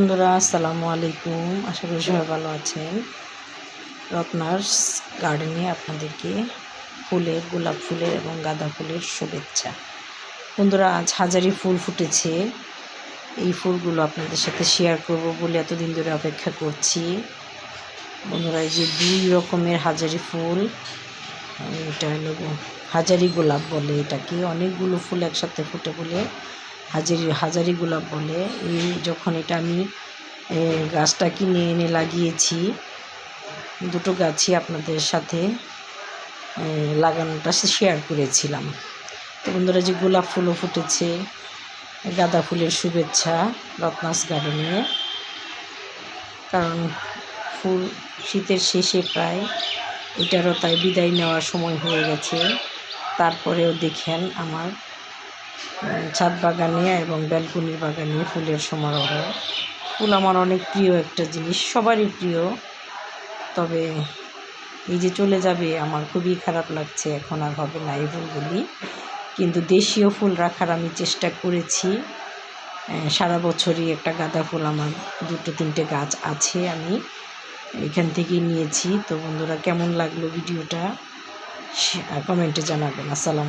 বন্ধুরা আসসালামু আলাইকুম। আশা করি সবাই ভালো আছেন। রত্নাস গার্ডেনে আপনাদেরকে গোলাপ ফুলের এবং গাঁদা ফুলের শুভেচ্ছা। বন্ধুরা, আজ হাজারি ফুল ফুটেছে। এই ফুলগুলো আপনাদের সাথে শেয়ার করব বলে এতদিন ধরে অপেক্ষা করছি। বন্ধুরা, এই যে 2 রকমের হাজারি ফুল, এটা হলো হাজারি গোলাপ বলে এটাকে। অনেকগুলো ফুল একসাথে ফুটে বলে হাজারি গোলাপ বলে। যখন এটা আমি গাছটা কিনে এনে লাগিয়েছি, দুটো গাছই আপনাদের সাথে লাগানোটা শেয়ার করেছিলাম। তো বন্ধুরা, যে গোলাপ ফুলও ফুটেছে, গাঁদা ফুলের শুভেচ্ছা রত্নাস গার্ডেনে। কারণ ফুল শীতের শেষে প্রায় এটারও তাই বিদায় নেওয়ার সময় হয়ে গেছে। তারপরেও দেখেন আমার ছাদ বাগানে এবং ব্যালকনির বাগানে ফুলের সমারোহ। ফুল আমার অনেক প্রিয় একটা জিনিস, সবারই প্রিয়। তবে এই যে চলে যাবে, আমার খুবই খারাপ লাগছে। এখন আর হবে না এই ফুলগুলি। কিন্তু দেশীয় ফুল রাখার আমি চেষ্টা করেছি। সারা বছরই একটা গাঁদা ফুল আমার 2-3টে গাছ আছে, আমি এখান থেকেই নিয়েছি। তো বন্ধুরা, কেমন লাগলো ভিডিওটা কমেন্টে জানাবেন। আসসালাম।